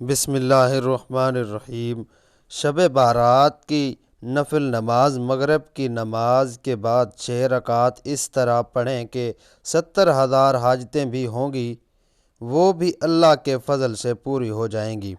بسم اللہ الرحمن الرحیم۔ شب بارات کی نفل نماز مغرب کی نماز کے بعد 6 رکعت اس طرح پڑھیں کہ 70,000 حاجتیں بھی ہوں گی وہ بھی اللہ کے فضل سے پوری ہو جائیں گی۔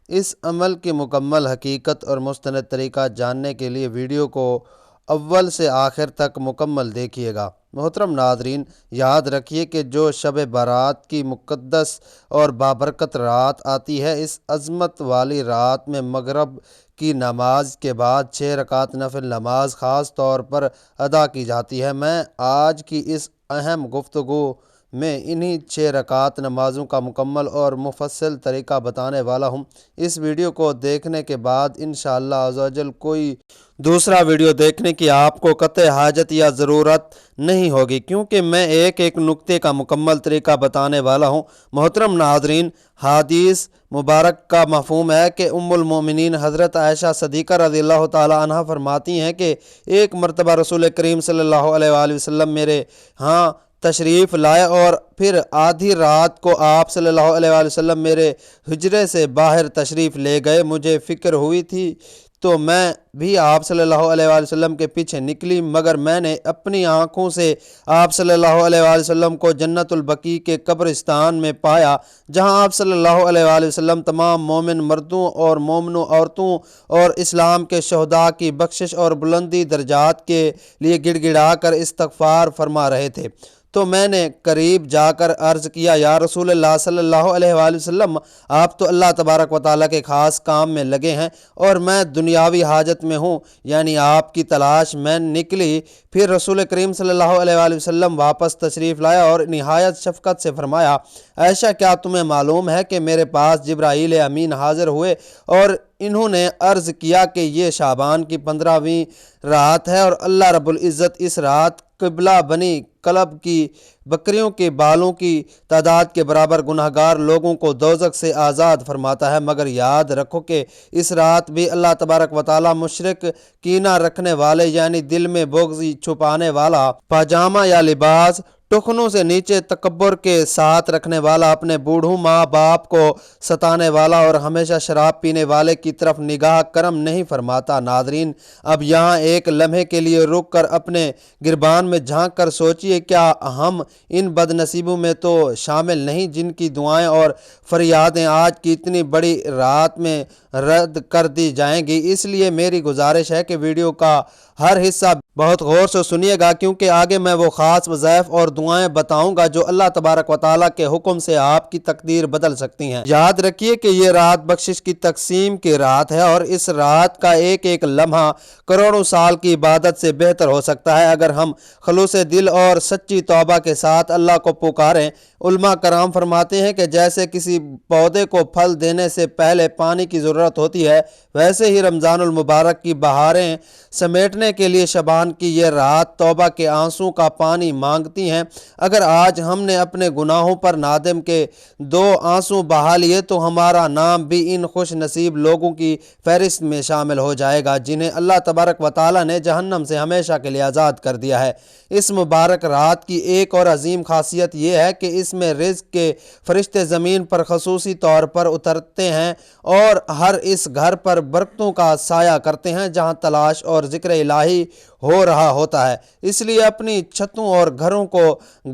اس عمل کی مکمل حقیقت اور مستند طریقہ جاننے کے لیے ویڈیو کو اول سے آخر تک مکمل دیکھیے گا۔ محترم ناظرین، یاد رکھیے کہ جو شب برات کی مقدس اور بابرکت رات آتی ہے، اس عظمت والی رات میں مغرب کی نماز کے بعد 6 رکعت نفل نماز خاص طور پر ادا کی جاتی ہے۔ میں آج کی اس اہم گفتگو میں انہی 6 رکعت نمازوں کا مکمل اور مفصل طریقہ بتانے والا ہوں۔ اس ویڈیو کو دیکھنے کے بعد انشاءاللہ عزوجل کوئی دوسرا ویڈیو دیکھنے کی آپ کو قطعی حاجت یا ضرورت نہیں ہوگی، کیونکہ میں ایک ایک نقطے کا مکمل طریقہ بتانے والا ہوں۔ محترم ناظرین، حدیث مبارک کا مفہوم ہے کہ ام المومنین حضرت عائشہ صدیقہ رضی اللہ تعالی عنہ فرماتی ہیں کہ ایک مرتبہ رسول کریم صلی اللہ علیہ وآلہ وسلم میرے ہاں تشریف لائے اور پھر آدھی رات کو آپ صلی اللہ علیہ وآلہ وسلم میرے حجرے سے باہر تشریف لے گئے۔ مجھے فکر ہوئی تھی تو میں بھی آپ صلی اللہ علیہ وآلہ وسلم کے پیچھے نکلی، مگر میں نے اپنی آنکھوں سے آپ صلی اللہ علیہ وآلہ وسلم کو جنت البقیع کے قبرستان میں پایا، جہاں آپ صلی اللہ علیہ وآلہ وسلم تمام مومن مردوں اور مومنوں عورتوں اور اسلام کے شہداء کی بخشش اور بلندی درجات کے لیے گڑ گڑا کر استغفار فرما رہے تھے۔ تو میں نے قریب جا کر عرض کیا، یا رسول اللہ صلی اللہ علیہ وآلہ وسلم، آپ تو اللہ تبارک و تعالیٰ کے خاص کام میں لگے ہیں اور میں دنیاوی حاجت میں ہوں، یعنی آپ کی تلاش میں نکلی۔ پھر رسول کریم صلی اللہ علیہ وآلہ وسلم واپس تشریف لایا اور نہایت شفقت سے فرمایا، عائشہ، کیا تمہیں معلوم ہے کہ میرے پاس جبرائیل امین حاضر ہوئے اور انہوں نے عرض کیا کہ یہ شعبان کی 15ویں رات ہے اور اللہ رب العزت اس رات قبلہ بنی کلب کی بکریوں کے بالوں کی تعداد کے برابر گناہگار لوگوں کو دوزخ سے آزاد فرماتا ہے، مگر یاد رکھو کہ اس رات بھی اللہ تبارک و تعالی مشرک کینہ رکھنے والے، یعنی دل میں بغض چھپانے والا، پاجامہ یا لباس ٹخنوں سے نیچے تکبر کے ساتھ رکھنے والا، اپنے بوڑھوں ماں باپ کو ستانے والا اور ہمیشہ شراب پینے والے کی طرف نگاہ کرم نہیں فرماتا۔ ناظرین، اب یہاں ایک لمحے کے لیے رک کر اپنے گربان میں جھانک کر سوچئے، کیا ہم ان بد نصیبوں میں تو شامل نہیں جن کی دعائیں اور فریادیں آج کی اتنی بڑی رات میں رد کر دی جائیں گی؟ اس لیے میری گزارش ہے کہ ویڈیو کا ہر حصہ بہت غور سے سنیے گا، کیونکہ آگے میں وہ خاص وظائف اور دعائیں بتاؤں گا جو اللہ تبارک و تعالیٰ کے حکم سے آپ کی تقدیر بدل سکتی ہیں۔ یاد رکھیے کہ یہ رات بخشش کی تقسیم کی رات ہے اور اس رات کا ایک ایک لمحہ کروڑوں سال کی عبادت سے بہتر ہو سکتا ہے اگر ہم خلوص دل اور سچی توبہ کے ساتھ اللہ کو پکاریں۔ علماء کرام فرماتے ہیں کہ جیسے کسی پودے کو پھل دینے سے پہلے پانی کی ضرورت ہوتی ہے، ویسے ہی رمضان المبارک کی بہاریں سمیٹنے کے لیے شعبان کی یہ رات توبہ کے آنسوں کا پانی مانگتی ہیں۔ اگر آج ہم نے اپنے گناہوں پر نادم کے 2 آنسوں بہا لیے تو ہمارا نام بھی ان خوش نصیب لوگوں کی فہرست میں شامل ہو جائے گا جنہیں اللہ تبارک و تعالیٰ نے جہنم سے ہمیشہ کے لیے آزاد کر دیا ہے۔ اس مبارک رات کی ایک اور عظیم خاصیت یہ ہے کہ اس میں رزق کے فرشتے زمین پر خصوصی طور پر اترتے ہیں اور ہر اس گھر پر برکتوں کا سایہ کرتے ہیں جہاں تلاش اور ذکر الہی ہو رہا ہوتا ہے۔ اس لیے اپنی چھتوں اور گھروں کو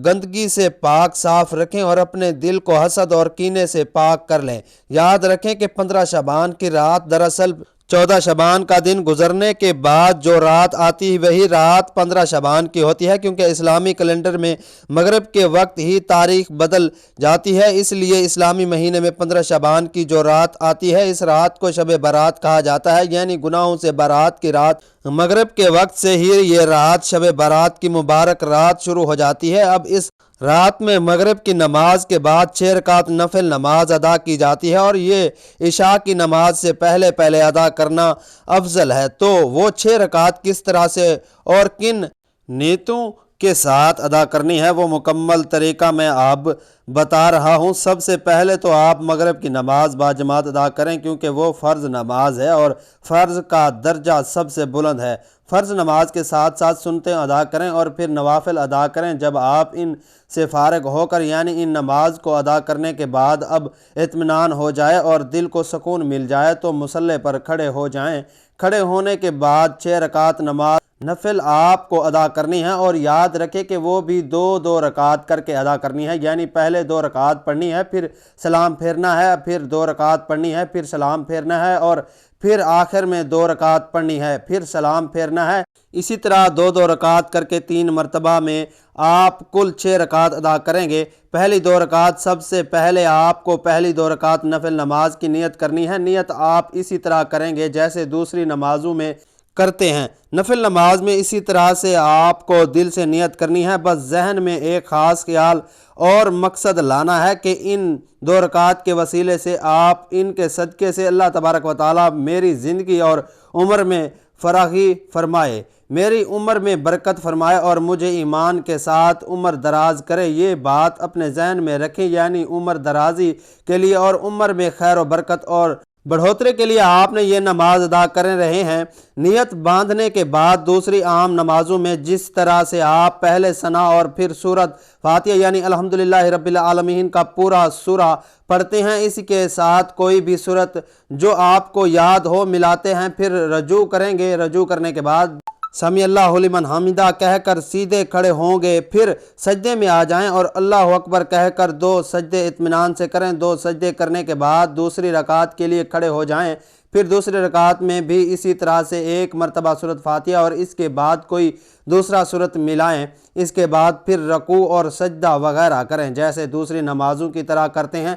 گندگی سے پاک صاف رکھیں اور اپنے دل کو حسد اور کینے سے پاک کر لیں۔ یاد رکھیں کہ 15 شعبان کی رات دراصل 14 شعبان کا دن گزرنے کے بعد جو رات آتی ہے وہی رات 15 شعبان کی ہوتی ہے، کیونکہ اسلامی کیلنڈر میں مغرب کے وقت ہی تاریخ بدل جاتی ہے۔ اس لیے اسلامی مہینے میں 15 شعبان کی جو رات آتی ہے اس رات کو شب برات کہا جاتا ہے، یعنی گناہوں سے برات کی رات۔ مغرب کے وقت سے ہی یہ رات شب برات کی مبارک رات شروع ہو جاتی ہے۔ اب اس رات میں مغرب کی نماز کے بعد 6 رکعت نفل نماز ادا کی جاتی ہے اور یہ عشاء کی نماز سے پہلے ادا کرنا افضل ہے۔ تو وہ 6 رکعت کس طرح سے اور کن نیتوں کے ساتھ ادا کرنی ہے وہ مکمل طریقہ میں آپ بتا رہا ہوں۔ سب سے پہلے تو آپ مغرب کی نماز باجماعت ادا کریں، کیونکہ وہ فرض نماز ہے اور فرض کا درجہ سب سے بلند ہے۔ فرض نماز کے ساتھ ساتھ سنتیں ادا کریں اور پھر نوافل ادا کریں۔ جب آپ ان سے فارغ ہو کر یعنی ان نماز کو ادا کرنے کے بعد اب اطمینان ہو جائے اور دل کو سکون مل جائے تو مصلی پر کھڑے ہو جائیں۔ کھڑے ہونے کے بعد 6 رکعت نماز نفل آپ کو ادا کرنی ہے، اور یاد رکھیں کہ وہ بھی 2 رکعت کر کے ادا کرنی ہے، یعنی پہلے 2 رکعت پڑھنی ہے، پھر سلام پھیرنا ہے، پھر 2 رکعت پڑھنی ہے، پھر سلام پھیرنا ہے، اور پھر آخر میں 2 رکعت پڑھنی ہے، پھر سلام پھیرنا ہے۔ اسی طرح 2 رکعت کر کے 3 مرتبہ میں آپ کل 6 رکعت ادا کریں گے۔ پہلی 2 رکعت سب سے پہلے آپ کو پہلی 2 رکعت نفل نماز کی نیت کرنی ہے۔ نیت آپ اسی طرح کریں گے جیسے دوسری نمازوں میں کرتے ہیں۔ نفل نماز میں اسی طرح سے آپ کو دل سے نیت کرنی ہے، بس ذہن میں ایک خاص خیال اور مقصد لانا ہے کہ ان 2 رکعت کے وسیلے سے آپ ان کے صدقے سے اللہ تبارک و تعالیٰ میری زندگی اور عمر میں فراخی فرمائے، میری عمر میں برکت فرمائے اور مجھے ایمان کے ساتھ عمر دراز کرے۔ یہ بات اپنے ذہن میں رکھیں، یعنی عمر درازی کے لیے اور عمر میں خیر و برکت اور بڑھوتری کے لیے آپ نے یہ نماز ادا کر رہے ہیں۔ نیت باندھنے کے بعد دوسری عام نمازوں میں جس طرح سے آپ پہلے ثنا اور پھر سورت فاتحہ یعنی الحمدللہ رب العالمین کا پورا سورہ پڑھتے ہیں، اس کے ساتھ کوئی بھی سورت جو آپ کو یاد ہو ملاتے ہیں، پھر رجوع کریں گے۔ رجوع کرنے کے بعد سمیع اللہ لمن حمیدہ کہہ کر سیدھے کھڑے ہوں گے، پھر سجدے میں آ جائیں اور اللہ اکبر کہہ کر 2 سجدے اطمینان سے کریں۔ 2 سجدے کرنے کے بعد دوسری رکعت کے لیے کھڑے ہو جائیں، پھر دوسری رکعت میں بھی اسی طرح سے 1 مرتبہ سورت فاتحہ اور اس کے بعد کوئی دوسرا سورت ملائیں۔ اس کے بعد پھر رکوع اور سجدہ وغیرہ کریں جیسے دوسری نمازوں کی طرح کرتے ہیں۔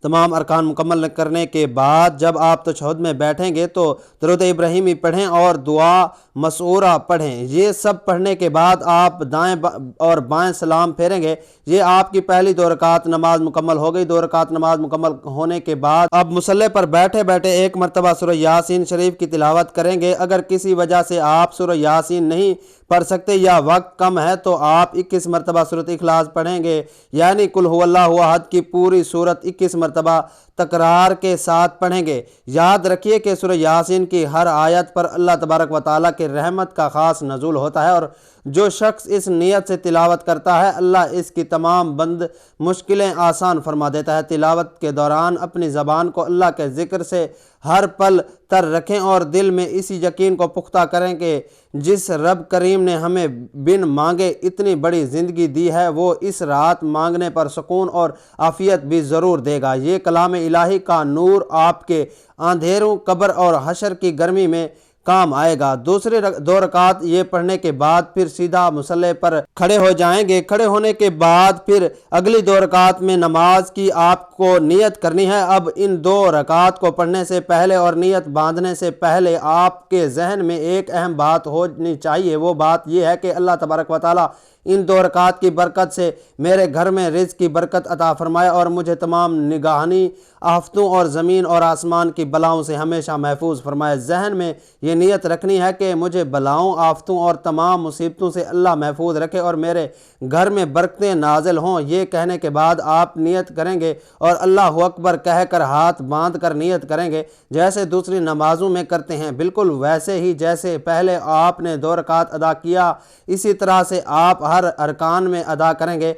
تمام ارکان مکمل کرنے کے بعد جب آپ تشہد میں بیٹھیں گے تو درود ابراہیمی پڑھیں اور دعا مسعورہ پڑھیں۔ یہ سب پڑھنے کے بعد آپ دائیں اور بائیں سلام پھیریں گے۔ یہ آپ کی پہلی 2 رکعت نماز مکمل ہو گئی۔ 2 رکعت نماز مکمل ہونے کے بعد اب مصلی پر بیٹھے بیٹھے 1 مرتبہ سورہ یاسین شریف کی تلاوت کریں گے۔ اگر کسی وجہ سے آپ سورہ یاسین نہیں پڑھ سکتے یا وقت کم ہے تو آپ 21 مرتبہ سورۃ اخلاص پڑھیں گے، یعنی قل هو اللہ احد کی پوری سورت 21 مرتبہ تکرار کے ساتھ پڑھیں گے۔ یاد رکھیے کہ سورہ یاسین کی ہر آیت پر اللہ تبارک و تعالیٰ کے رحمت کا خاص نزول ہوتا ہے، اور جو شخص اس نیت سے تلاوت کرتا ہے اللہ اس کی تمام بند مشکلیں آسان فرما دیتا ہے۔ تلاوت کے دوران اپنی زبان کو اللہ کے ذکر سے ہر پل تر رکھیں اور دل میں اسی یقین کو پختہ کریں کہ جس رب کریم نے ہمیں بن مانگے اتنی بڑی زندگی دی ہے وہ اس رات مانگنے پر سکون اور عافیت بھی ضرور دے گا۔ یہ کلام الہی کا نور آپ کے اندھیروں قبر اور حشر کی گرمی میں کام آئے گا۔ دوسری 2 رکعت یہ پڑھنے کے بعد پھر سیدھا مصلی پر کھڑے ہو جائیں گے۔ کھڑے ہونے کے بعد پھر اگلی 2 رکعت میں نماز کی آپ کو نیت کرنی ہے۔ اب ان 2 رکعت کو پڑھنے سے پہلے اور نیت باندھنے سے پہلے آپ کے ذہن میں ایک اہم بات ہونی چاہیے۔ وہ بات یہ ہے کہ اللہ تبارک و تعالیٰ ان 2 رکعت کی برکت سے میرے گھر میں رزق کی برکت عطا فرمائے اور مجھے تمام نگہانی آفتوں اور زمین اور آسمان کی بلاؤں سے ہمیشہ محفوظ فرمائے۔ ذہن میں یہ نیت رکھنی ہے کہ مجھے بلاؤں، آفتوں اور تمام مصیبتوں سے اللہ محفوظ رکھے اور میرے گھر میں برکتیں نازل ہوں۔ یہ کہنے کے بعد آپ نیت کریں گے اور اللہ اکبر کہہ کر ہاتھ باندھ کر نیت کریں گے جیسے دوسری نمازوں میں کرتے ہیں، بالکل ویسے ہی جیسے پہلے آپ نے 2 رکعت ادا کیا اسی طرح سے آپ ہر ارکان میں ادا کریں گے۔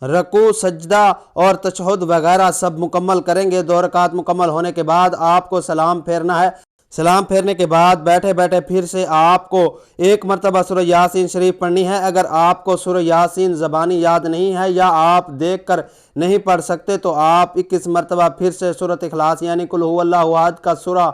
رکوع، سجدہ اور تشہد وغیرہ سب مکمل کریں گے۔ 2 رکعت مکمل ہونے کے بعد آپ کو سلام پھیرنا ہے۔ سلام پھیرنے کے بعد بیٹھے بیٹھے پھر سے آپ کو 1 مرتبہ سورہ یاسین شریف پڑھنی ہے۔ اگر آپ کو سورہ یاسین زبانی یاد نہیں ہے یا آپ دیکھ کر نہیں پڑھ سکتے تو آپ 21 مرتبہ پھر سے سورۃ اخلاص یعنی قل هو اللہ احد کا سورہ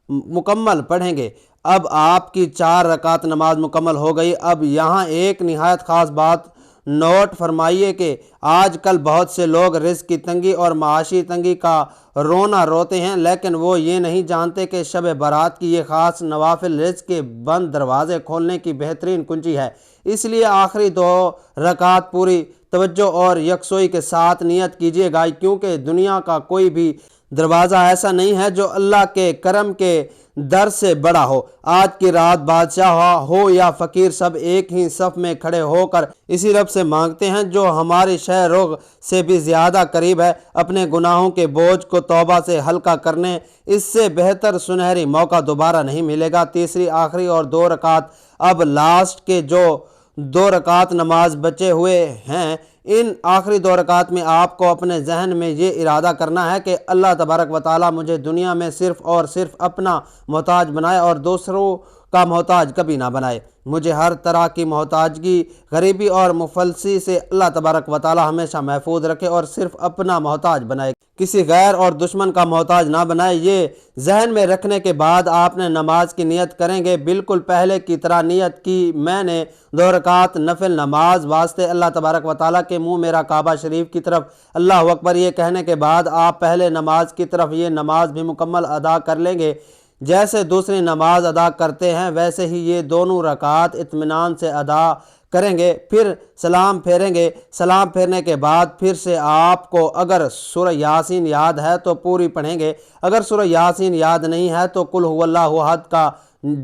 مکمل پڑھیں گے۔ اب آپ کی 4 رکعت نماز مکمل ہو گئی۔ اب یہاں ایک نہایت خاص بات نوٹ فرمائیے کہ آج کل بہت سے لوگ رزق کی تنگی اور معاشی تنگی کا رونا روتے ہیں، لیکن وہ یہ نہیں جانتے کہ شب برات کی یہ خاص نوافل رزق کے بند دروازے کھولنے کی بہترین کنجی ہے۔ اس لیے آخری 2 رکعت پوری توجہ اور یکسوئی کے ساتھ نیت کیجیے گا، کیونکہ دنیا کا کوئی بھی دروازہ ایسا نہیں ہے جو اللہ کے کرم کے در سے بڑا ہو۔ آج کی رات بادشاہ ہو یا فقیر، سب ایک ہی صف میں کھڑے ہو کر اسی رب سے مانگتے ہیں جو ہماری شہ رخ سے بھی زیادہ قریب ہے۔ اپنے گناہوں کے بوجھ کو توبہ سے ہلکا کرنے اس سے بہتر سنہری موقع دوبارہ نہیں ملے گا۔ تیسری، آخری اور 2 رکعت، اب لاسٹ کے جو 2 رکعت نماز بچے ہوئے ہیں، ان آخری 2 رکعت میں آپ کو اپنے ذہن میں یہ ارادہ کرنا ہے کہ اللہ تبارک و تعالیٰ مجھے دنیا میں صرف اور صرف اپنا محتاج بنائے اور دوسروں کا محتاج کبھی نہ بنائے۔ مجھے ہر طرح کی محتاجگی، غریبی اور مفلسی سے اللہ تبارک و تعالیٰ ہمیشہ محفوظ رکھے اور صرف اپنا محتاج بنائے، کسی غیر اور دشمن کا محتاج نہ بنائے۔ یہ ذہن میں رکھنے کے بعد آپ نے نماز کی نیت کریں گے، بالکل پہلے کی طرح نیت کی میں نے 2 رکعت نفل نماز واسطے اللہ تبارک و تعالیٰ کے منہ میرا کعبہ شریف کی طرف اللہ اکبر یہ کہنے کے بعد آپ پہلے نماز کی طرف یہ نماز بھی مکمل ادا کر لیں گے۔ جیسے دوسری نماز ادا کرتے ہیں ویسے ہی یہ دونوں رکعت اطمینان سے ادا کریں گے، پھر سلام پھیریں گے۔ سلام پھیرنے کے بعد پھر سے آپ کو اگر سورہ یاسین یاد ہے تو پوری پڑھیں گے، اگر سورہ یاسین یاد نہیں ہے تو قل هو اللہ احد کا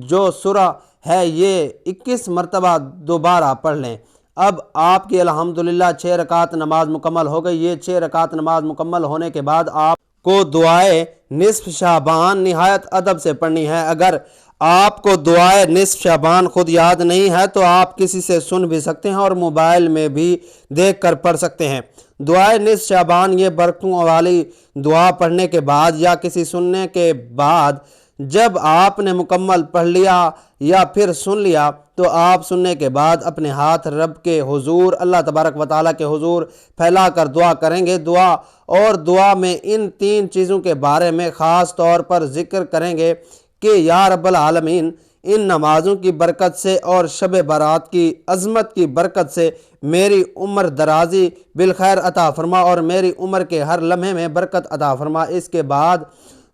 جو سورہ ہے یہ 21 مرتبہ دوبارہ پڑھ لیں۔ اب آپ کی الحمدللہ 6 رکعت نماز مکمل ہو گئی۔ یہ 6 رکعت نماز مکمل ہونے کے بعد آپ کو دعائے نصف شعبان نہایت ادب سے پڑھنی ہے۔ اگر آپ کو دعائے نصف شعبان خود یاد نہیں ہے تو آپ کسی سے سن بھی سکتے ہیں اور موبائل میں بھی دیکھ کر پڑھ سکتے ہیں۔ دعائے نصف شعبان یہ برکتوں والی دعا پڑھنے کے بعد یا کسی سننے کے بعد جب آپ نے مکمل پڑھ لیا یا پھر سن لیا تو آپ سننے کے بعد اپنے ہاتھ رب کے حضور اللہ تبارک و تعالیٰ کے حضور پھیلا کر دعا کریں گے۔ دعا میں ان 3 چیزوں کے بارے میں خاص طور پر ذکر کریں گے کہ یا رب العالمین، ان نمازوں کی برکت سے اور شب برات کی عظمت کی برکت سے میری عمر درازی بالخیر عطا فرما اور میری عمر کے ہر لمحے میں برکت عطا فرما۔ اس کے بعد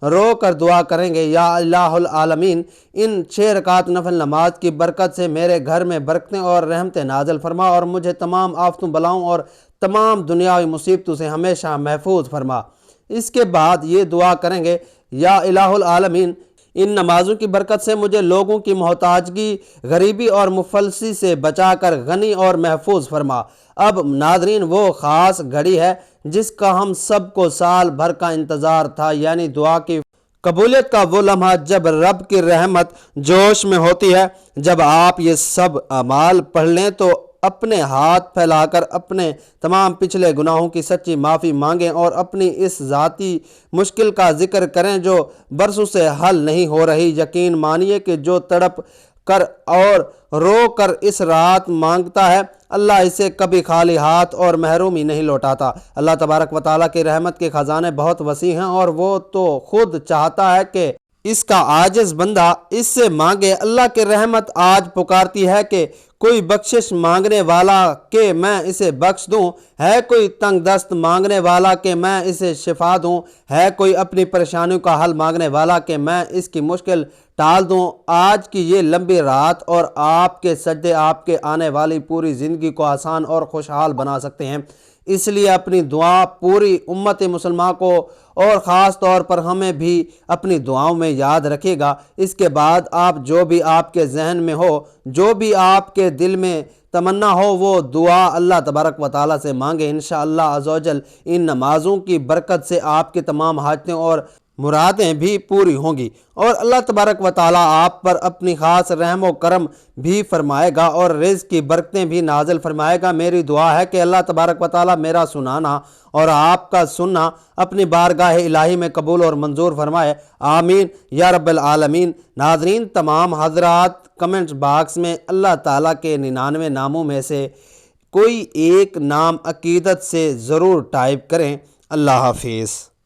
رو کر دعا کریں گے یا الہ العالمین، ان 6 رکعت نفل نماز کی برکت سے میرے گھر میں برکتیں اور رحمتیں نازل فرما اور مجھے تمام آفتوں بلاؤں اور تمام دنیاوی مصیبتوں سے ہمیشہ محفوظ فرما۔ اس کے بعد یہ دعا کریں گے یا الہ العالمین، ان نمازوں کی برکت سے مجھے لوگوں کی محتاجگی، غریبی اور مفلسی سے بچا کر غنی اور محفوظ فرما۔ اب ناظرین، وہ خاص گھڑی ہے جس کا ہم سب کو سال بھر کا انتظار تھا، یعنی دعا کی قبولیت کا وہ لمحہ جب رب کی رحمت جوش میں ہوتی ہے۔ جب آپ یہ سب اعمال پڑھ لیں تو اپنے ہاتھ پھیلا کر اپنے تمام پچھلے گناہوں کی سچی معافی مانگیں اور اپنی اس ذاتی مشکل کا ذکر کریں جو برسوں سے حل نہیں ہو رہی۔ یقین مانیے کہ جو تڑپ کر اور رو کر اس رات مانگتا ہے، اللہ اسے کبھی خالی ہاتھ اور محرومی نہیں لوٹاتا۔ اللہ تبارک و تعالیٰ کی رحمت کے خزانے بہت وسیع ہیں اور وہ تو خود چاہتا ہے کہ اس کا عاجز بندہ اس سے مانگے۔ اللہ کی رحمت آج پکارتی ہے کہ کوئی بخشش مانگنے والا کہ میں اسے بخش دوں، ہے کوئی تنگ دست مانگنے والا کہ میں اسے شفا دوں، ہے کوئی اپنی پریشانیوں کا حل مانگنے والا کہ میں اس کی مشکل ٹال دوں۔ آج کی یہ لمبی رات اور آپ کے سجدے آپ کے آنے والی پوری زندگی کو آسان اور خوشحال بنا سکتے ہیں۔ اس لیے اپنی دعا پوری امت مسلمہ کو اور خاص طور پر ہمیں بھی اپنی دعاؤں میں یاد رکھے گا۔ اس کے بعد آپ جو بھی آپ کے ذہن میں ہو، جو بھی آپ کے دل میں تمنا ہو، وہ دعا اللہ تبارک و تعالیٰ سے مانگے۔ انشاءاللہ عز و جل ان نمازوں کی برکت سے آپ کی تمام حاجتیں اور مرادیں بھی پوری ہوں گی اور اللہ تبارک و تعالیٰ آپ پر اپنی خاص رحم و کرم بھی فرمائے گا اور رزق کی برکتیں بھی نازل فرمائے گا۔ میری دعا ہے کہ اللہ تبارک و تعالیٰ میرا سنانا اور آپ کا سننا اپنی بارگاہ الہی میں قبول اور منظور فرمائے، آمین یا رب العالمین۔ ناظرین، تمام حضرات کمنٹس باکس میں اللہ تعالیٰ کے 99 ناموں میں سے کوئی ایک نام عقیدت سے ضرور ٹائپ کریں۔ اللہ حافظ۔